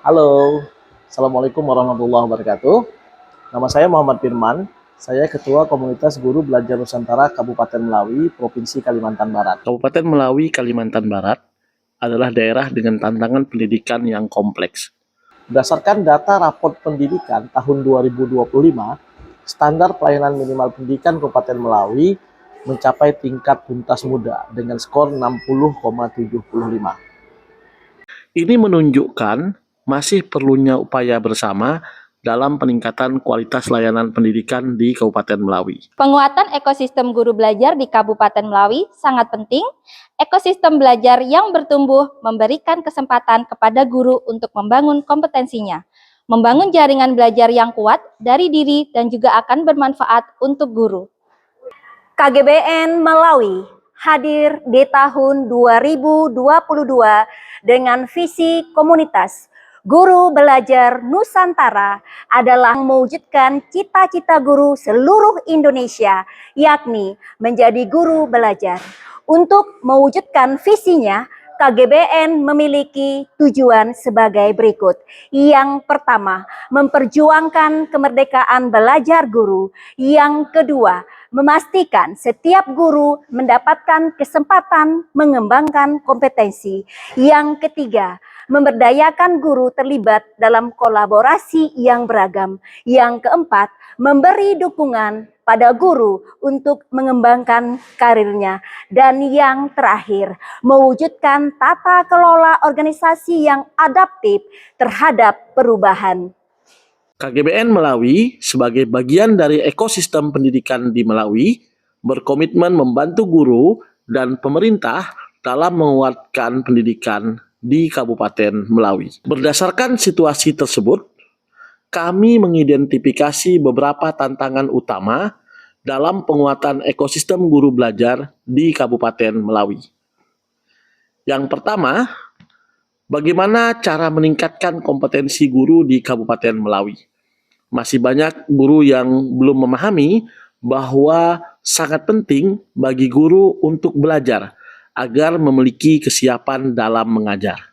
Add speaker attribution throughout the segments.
Speaker 1: Halo, Assalamualaikum warahmatullahi wabarakatuh. Nama saya Muhammad Firman, saya Ketua Komunitas Guru Belajar Nusantara Kabupaten Melawi, Provinsi Kalimantan Barat. Kabupaten Melawi, Kalimantan Barat adalah daerah dengan tantangan pendidikan yang kompleks. Berdasarkan data raport pendidikan tahun 2025, standar pelayanan minimal pendidikan Kabupaten Melawi mencapai tingkat tuntas muda dengan skor 60,75. Ini menunjukkan masih perlunya upaya bersama dalam peningkatan kualitas layanan pendidikan di Kabupaten Melawi.
Speaker 2: Penguatan ekosistem guru belajar di Kabupaten Melawi sangat penting. Ekosistem belajar yang bertumbuh memberikan kesempatan kepada guru untuk membangun kompetensinya, membangun jaringan belajar yang kuat dari diri dan juga akan bermanfaat untuk guru.
Speaker 3: KGBN Melawi hadir di tahun 2022 dengan visi komunitas Guru Belajar Nusantara adalah mewujudkan cita-cita guru seluruh Indonesia, yakni menjadi guru belajar. Untuk mewujudkan visinya, KGBN memiliki tujuan sebagai berikut. Yang pertama, memperjuangkan kemerdekaan belajar guru. Yang kedua, memastikan setiap guru mendapatkan kesempatan mengembangkan kompetensi. Yang ketiga, memberdayakan guru terlibat dalam kolaborasi yang beragam. Yang keempat, memberi dukungan pada guru untuk mengembangkan karirnya. Dan yang terakhir, mewujudkan tata kelola organisasi yang adaptif terhadap perubahan.
Speaker 1: KGBN Melawi sebagai bagian dari ekosistem pendidikan di Melawi berkomitmen membantu guru dan pemerintah dalam menguatkan pendidikan di Kabupaten Melawi. Berdasarkan situasi tersebut, kami mengidentifikasi beberapa tantangan utama dalam penguatan ekosistem guru belajar di Kabupaten Melawi. Yang pertama, bagaimana cara meningkatkan kompetensi guru di Kabupaten Melawi? Masih banyak guru yang belum memahami bahwa sangat penting bagi guru untuk belajar agar memiliki kesiapan dalam mengajar.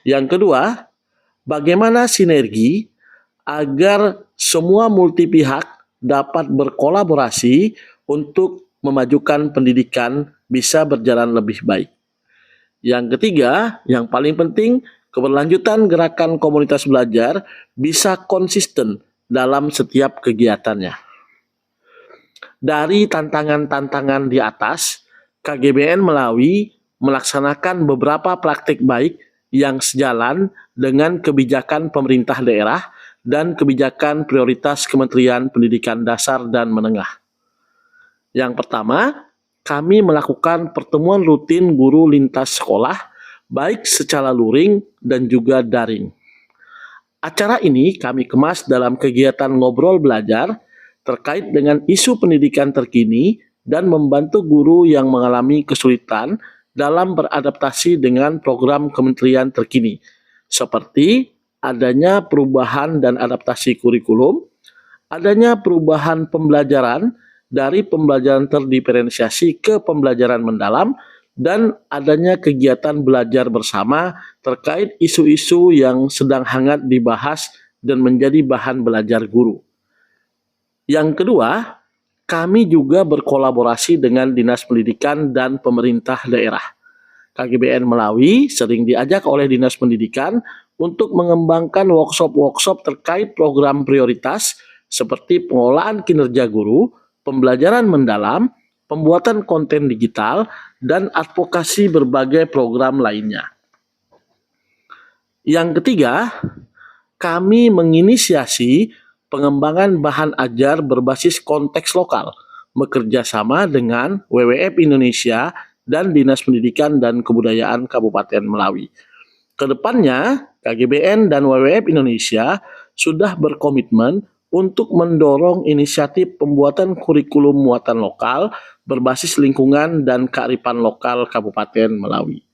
Speaker 1: Yang kedua, bagaimana sinergi agar semua multi pihak dapat berkolaborasi untuk memajukan pendidikan bisa berjalan lebih baik. Yang ketiga, yang paling penting, keberlanjutan gerakan komunitas belajar bisa konsisten dalam setiap kegiatannya. Dari tantangan-tantangan di atas, KGBN Melawi melaksanakan beberapa praktik baik yang sejalan dengan kebijakan pemerintah daerah dan kebijakan prioritas Kementerian Pendidikan Dasar dan Menengah. Yang pertama, kami melakukan pertemuan rutin guru lintas sekolah, baik secara luring dan juga daring. Acara ini kami kemas dalam kegiatan ngobrol belajar terkait dengan isu pendidikan terkini dan membantu guru yang mengalami kesulitan dalam beradaptasi dengan program kementerian terkini, seperti adanya perubahan dan adaptasi kurikulum, adanya perubahan pembelajaran dari pembelajaran terdiferensiasi ke pembelajaran mendalam, dan adanya kegiatan belajar bersama terkait isu-isu yang sedang hangat dibahas dan menjadi bahan belajar guru. Yang kedua, kami juga berkolaborasi dengan Dinas Pendidikan dan pemerintah daerah. KGBN Melawi sering diajak oleh Dinas Pendidikan untuk mengembangkan workshop-workshop terkait program prioritas seperti pengelolaan kinerja guru, pembelajaran mendalam, pembuatan konten digital, dan advokasi berbagai program lainnya. Yang ketiga, kami menginisiasi pengembangan bahan ajar berbasis konteks lokal, bekerja sama dengan WWF Indonesia dan Dinas Pendidikan dan Kebudayaan Kabupaten Melawi. Kedepannya, KGBN dan WWF Indonesia sudah berkomitmen untuk mendorong inisiatif pembuatan kurikulum muatan lokal berbasis lingkungan dan kearifan lokal Kabupaten Melawi.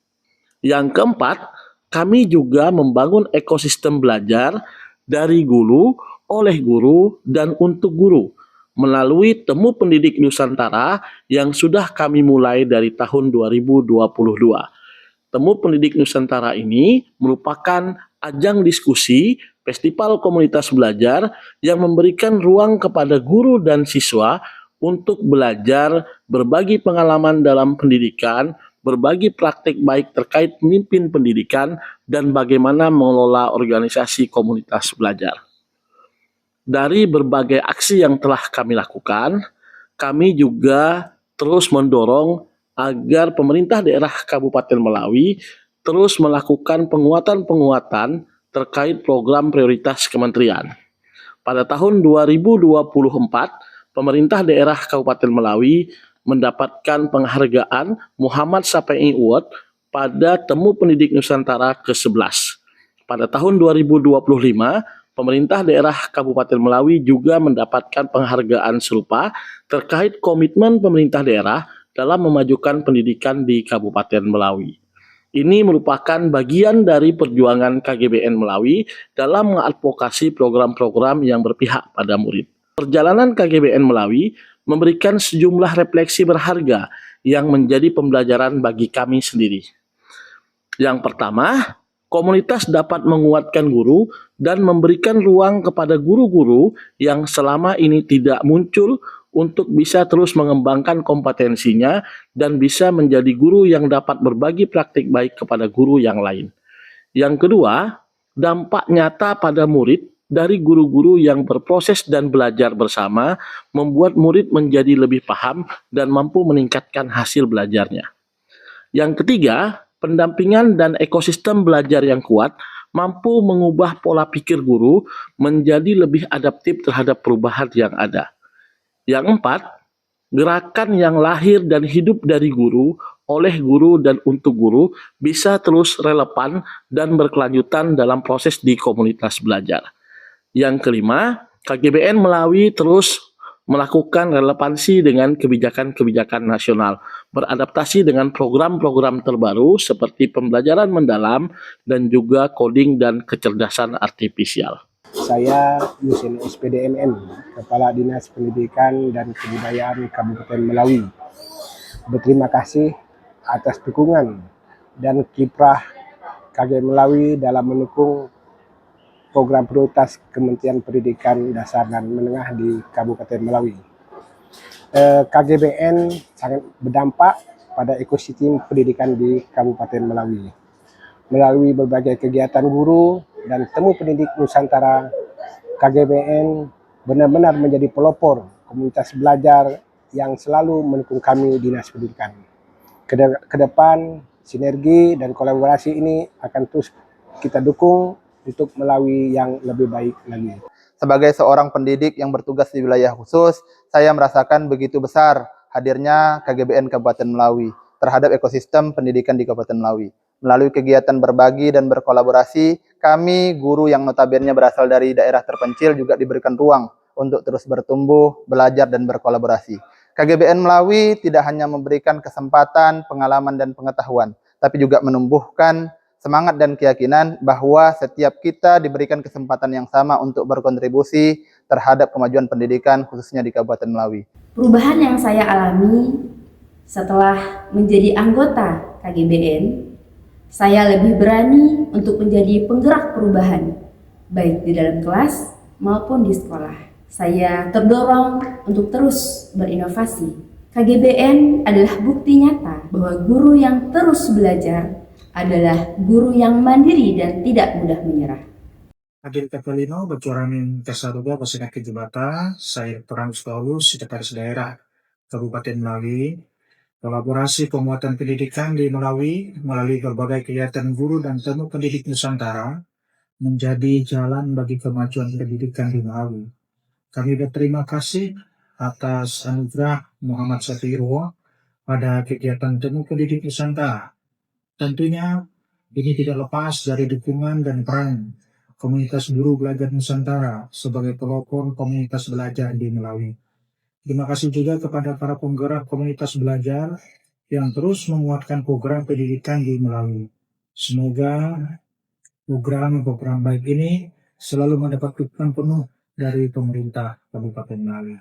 Speaker 1: Yang keempat, kami juga membangun ekosistem belajar dari guru, oleh guru, dan untuk guru melalui Temu Pendidik Nusantara yang sudah kami mulai dari tahun 2022. Temu Pendidik Nusantara ini merupakan ajang diskusi, festival komunitas belajar yang memberikan ruang kepada guru dan siswa untuk belajar, berbagi pengalaman dalam pendidikan, berbagi praktik baik terkait memimpin pendidikan, dan bagaimana mengelola organisasi komunitas belajar. Dari berbagai aksi yang telah kami lakukan, kami juga terus mendorong agar pemerintah daerah Kabupaten Melawi terus melakukan penguatan-penguatan terkait program prioritas kementerian. Pada tahun 2024, pemerintah daerah Kabupaten Melawi mendapatkan penghargaan Muhammad Sape'i Award pada Temu Pendidik Nusantara ke-11. Pada tahun 2025, pemerintah daerah Kabupaten Melawi juga mendapatkan penghargaan serupa terkait komitmen pemerintah daerah dalam memajukan pendidikan di Kabupaten Melawi. Ini merupakan bagian dari perjuangan KGBN Melawi dalam mengadvokasi program-program yang berpihak pada murid. Perjalanan KGBN Melawi memberikan sejumlah refleksi berharga yang menjadi pembelajaran bagi kami sendiri. Yang pertama, komunitas dapat menguatkan guru dan memberikan ruang kepada guru-guru yang selama ini tidak muncul untuk bisa terus mengembangkan kompetensinya dan bisa menjadi guru yang dapat berbagi praktik baik kepada guru yang lain. Yang kedua, dampak nyata pada murid dari guru-guru yang berproses dan belajar bersama membuat murid menjadi lebih paham dan mampu meningkatkan hasil belajarnya. Yang ketiga, pendampingan dan ekosistem belajar yang kuat mampu mengubah pola pikir guru menjadi lebih adaptif terhadap perubahan yang ada. Yang empat, gerakan yang lahir dan hidup dari guru, oleh guru dan untuk guru bisa terus relevan dan berkelanjutan dalam proses di komunitas belajar. Yang kelima, KGBN Melawi terus melakukan relevansi dengan kebijakan-kebijakan nasional, beradaptasi dengan program-program terbaru seperti pembelajaran mendalam dan juga coding dan kecerdasan artifisial.
Speaker 4: Saya Yusin SPDMM, Kepala Dinas Pendidikan dan Kebudayaan Kabupaten Melawi. Berterima kasih atas dukungan dan kiprah KG Melawi dalam mendukung program prioritas Kementerian Pendidikan Dasar dan Menengah di Kabupaten Melawi. KGBN sangat berdampak pada ekosistem pendidikan di Kabupaten Melawi. Melalui berbagai kegiatan guru dan Temu Pendidik Nusantara, KGBN benar-benar menjadi pelopor komunitas belajar yang selalu mendukung kami Dinas Pendidikan. Kedepan, sinergi dan kolaborasi ini akan terus kita dukung untuk Melawi yang lebih baik lagi.
Speaker 5: Sebagai seorang pendidik yang bertugas di wilayah khusus, saya merasakan begitu besar hadirnya KGBN Kabupaten Melawi terhadap ekosistem pendidikan di Kabupaten Melawi. Melalui kegiatan berbagi dan berkolaborasi, kami guru yang notabene berasal dari daerah terpencil juga diberikan ruang untuk terus bertumbuh, belajar, dan berkolaborasi. KGBN Melawi tidak hanya memberikan kesempatan, pengalaman, dan pengetahuan, tapi juga menumbuhkan semangat dan keyakinan bahwa setiap kita diberikan kesempatan yang sama untuk berkontribusi terhadap kemajuan pendidikan khususnya di Kabupaten Melawi.
Speaker 6: Perubahan yang saya alami setelah menjadi anggota KGBN, saya lebih berani untuk menjadi penggerak perubahan, baik di dalam kelas maupun di sekolah. Saya terdorong untuk terus berinovasi. KGBN adalah bukti nyata bahwa guru yang terus belajar adalah guru yang mandiri dan tidak mudah menyerah.
Speaker 7: Agil Kapelino, Bacuramin Kasaruga, Pasingan Kejubata, saya Terang Paulus, Sekretaris Daerah Kabupaten Melawi. Kolaborasi penguatan pendidikan di Melawi melalui berbagai kegiatan guru dan Temu Pendidik Nusantara menjadi jalan bagi kemajuan pendidikan di Melawi. Kami berterima kasih atas anugerah Muhammad Sape'i Award pada kegiatan Temu Pendidik Nusantara. Tentunya ini tidak lepas dari dukungan dan peran komunitas guru belajar Nusantara sebagai pelopor komunitas belajar di Melawi. Terima kasih juga kepada para penggerak komunitas belajar yang terus menguatkan program pendidikan di Melawi. Semoga program-program baik ini selalu mendapat dukungan penuh dari pemerintah Kabupaten Melawi.